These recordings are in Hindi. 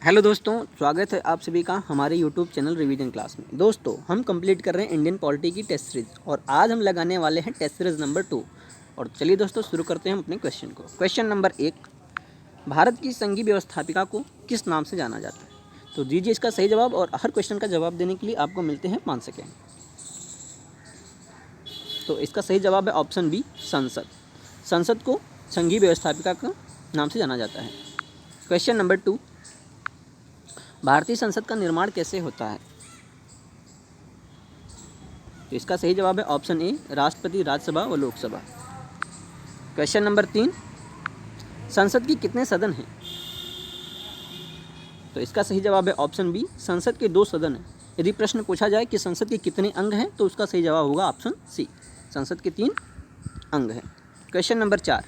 हेलो दोस्तों, स्वागत है आप सभी का हमारे यूट्यूब चैनल रिवीजन क्लास में। दोस्तों, हम कंप्लीट कर रहे हैं इंडियन पॉलिटी की टेस्ट सीरीज और आज हम लगाने वाले हैं टेस्ट सीरीज नंबर 2। और चलिए दोस्तों शुरू करते हैं हम अपने क्वेश्चन को। क्वेश्चन नंबर 1, भारत की संघीय व्यवस्थापिका को किस नाम से जाना जाता है? तो दीजिए इसका सही जवाब और हर क्वेश्चन का जवाब देने के लिए आपको मिलते हैं 5 सेकेंड। तो इसका सही जवाब है ऑप्शन बी, संसद। संसद को संघीय व्यवस्थापिका का नाम से जाना जाता है। क्वेश्चन नंबर 2, भारतीय संसद का निर्माण कैसे होता है? तो इसका सही जवाब है ऑप्शन ए, राष्ट्रपति, राज्यसभा व लोकसभा। क्वेश्चन नंबर 3, संसद के कितने सदन हैं? तो इसका सही जवाब है ऑप्शन बी, संसद के 2 सदन हैं। यदि प्रश्न पूछा जाए कि संसद के कितने अंग हैं तो उसका सही जवाब होगा ऑप्शन सी, संसद के 3 अंग हैं। क्वेश्चन नंबर 4,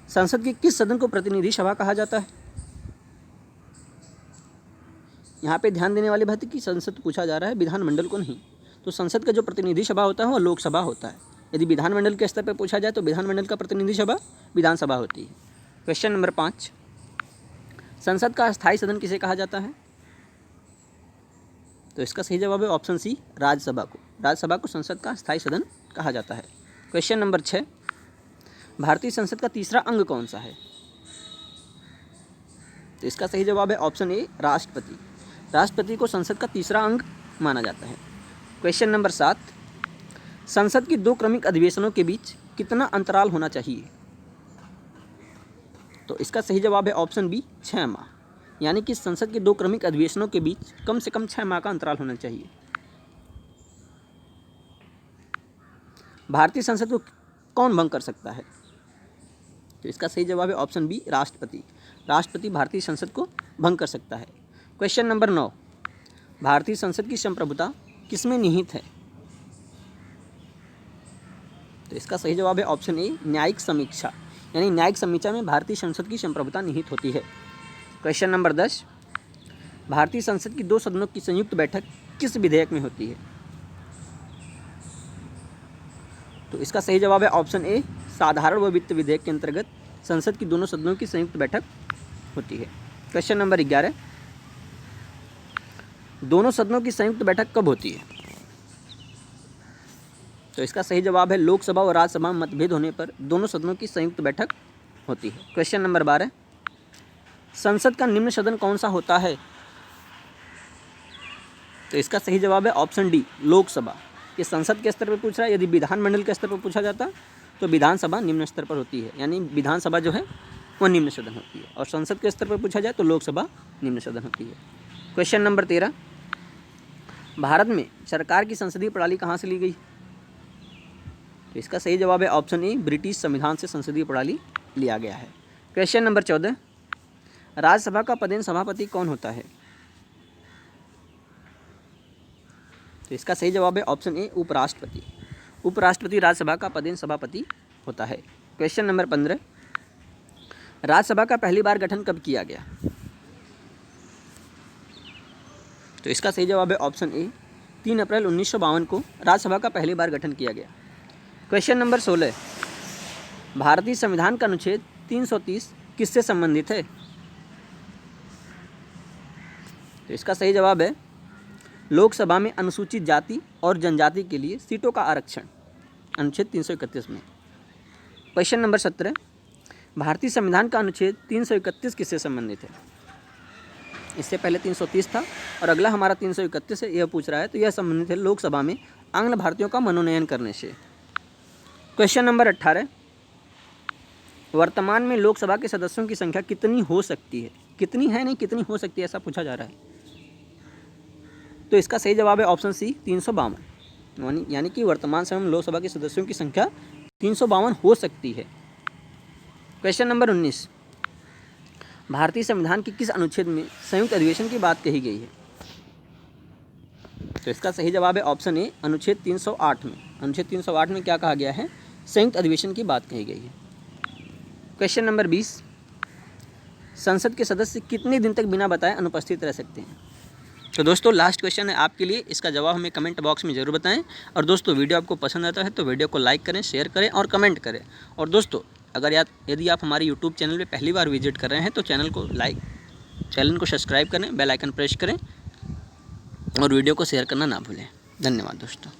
संसद के किस सदन को प्रतिनिधि सभा कहा जाता है? यहाँ पे ध्यान देने वाली बात है कि संसद पूछा जा रहा है, विधानमंडल को नहीं। तो संसद का जो प्रतिनिधि सभा होता है वो लोकसभा होता है। यदि विधानमंडल के स्तर पर पूछा जाए तो विधानमंडल का प्रतिनिधि सभा विधानसभा होती है। क्वेश्चन नंबर 5, संसद का स्थायी सदन किसे कहा जाता है? तो इसका सही जवाब है ऑप्शन सी, राज्यसभा को। राज्यसभा को संसद का स्थायी सदन कहा जाता है। क्वेश्चन नंबर 6, भारतीय संसद का तीसरा अंग कौन सा है? तो इसका सही जवाब है ऑप्शन ए, राष्ट्रपति। राष्ट्रपति को संसद का तीसरा अंग माना जाता है। क्वेश्चन नंबर 7, संसद के 2 क्रमिक अधिवेशनों के बीच कितना अंतराल होना चाहिए? तो इसका सही जवाब है ऑप्शन बी, 6 माह। यानी कि संसद के 2 क्रमिक अधिवेशनों के बीच कम से कम 6 माह का अंतराल होना चाहिए। भारतीय संसद को कौन भंग कर सकता है? तो इसका सही जवाब है ऑप्शन बी, राष्ट्रपति। राष्ट्रपति भारतीय संसद को भंग कर सकता है। क्वेश्चन नंबर 9, भारतीय संसद की संप्रभुता किसमें निहित है? तो इसका सही जवाब है ऑप्शन ए, न्यायिक समीक्षा। यानी न्यायिक समीक्षा में भारतीय संसद की संप्रभुता निहित होती है। क्वेश्चन नंबर 10, भारतीय संसद की 2 सदनों की संयुक्त बैठक किस विधेयक में होती है? तो इसका सही जवाब है ऑप्शन ए, साधारण व वित्त विधेयक के अंतर्गत संसद की दोनों सदनों की संयुक्त बैठक होती है। क्वेश्चन नंबर 11, दोनों सदनों की संयुक्त बैठक कब होती है? तो इसका सही जवाब है, लोकसभा और राज्यसभा में मतभेद होने पर दोनों सदनों की संयुक्त बैठक होती है। क्वेश्चन नंबर 12, संसद का निम्न सदन कौन सा होता है? तो इसका सही जवाब है ऑप्शन डी, लोकसभा। ये संसद के स्तर पर पूछ रहा है। यदि विधानमंडल के स्तर पर पूछा जाता तो विधानसभा निम्न स्तर पर होती है। यानी विधानसभा जो है वो निम्न सदन होती है और संसद के स्तर पर पूछा जाए तो लोकसभा निम्न सदन होती है। क्वेश्चन नंबर 13, भारत में सरकार की संसदीय प्रणाली कहाँ से ली गई? तो इसका सही जवाब है ऑप्शन ए, ब्रिटिश संविधान से संसदीय प्रणाली लिया गया है। क्वेश्चन नंबर 14, राज्यसभा का पदेन सभापति कौन होता है? तो इसका सही जवाब है ऑप्शन ए, उपराष्ट्रपति। उपराष्ट्रपति राज्यसभा का पदेन सभापति होता है। क्वेश्चन नंबर 15, राज्यसभा का पहली बार गठन कब किया गया? तो इसका सही जवाब है ऑप्शन ए, 3 अप्रैल 1952 को राज्यसभा का पहली बार गठन किया गया। क्वेश्चन नंबर 16, भारतीय संविधान का अनुच्छेद 330 किससे संबंधित है? तो इसका सही जवाब है, लोकसभा में अनुसूचित जाति और जनजाति के लिए सीटों का आरक्षण, अनुच्छेद 331 में। क्वेश्चन नंबर 17, भारतीय संविधान का अनुच्छेद 331 किससे संबंधित है? इससे पहले 330 था और अगला हमारा 331 है। यह पूछ रहा है तो यह संबंधित है लोकसभा में आंग्ल भारतीयों का मनोनयन करने से। क्वेश्चन नंबर 18, वर्तमान में लोकसभा के सदस्यों की संख्या कितनी हो सकती है? कितनी है नहीं, कितनी हो सकती है ऐसा पूछा जा रहा है। तो इसका सही जवाब है ऑप्शन सी, 352। यानी कि वर्तमान समय में लोकसभा के सदस्यों की संख्या 352 हो सकती है। क्वेश्चन नंबर 19, भारतीय संविधान के किस अनुच्छेद में संयुक्त अधिवेशन की बात कही गई है? तो इसका सही जवाब है ऑप्शन ए, अनुच्छेद 308 में। अनुच्छेद 308 में क्या कहा गया है? संयुक्त अधिवेशन की बात कही गई है। क्वेश्चन नंबर 20, संसद के सदस्य कितने दिन तक बिना बताए अनुपस्थित रह सकते हैं? तो दोस्तों लास्ट क्वेश्चन है आपके लिए, इसका जवाब हमें कमेंट बॉक्स में ज़रूर बताएं। और दोस्तों वीडियो आपको पसंद आता है तो वीडियो को लाइक करें, शेयर करें और कमेंट करें। और दोस्तों यदि आप हमारे यूट्यूब चैनल पे पहली बार विजिट कर रहे हैं तो चैनल को लाइक चैनल को सब्सक्राइब करें, बेल आइकन प्रेस करें और वीडियो को शेयर करना ना भूलें। धन्यवाद दोस्तों।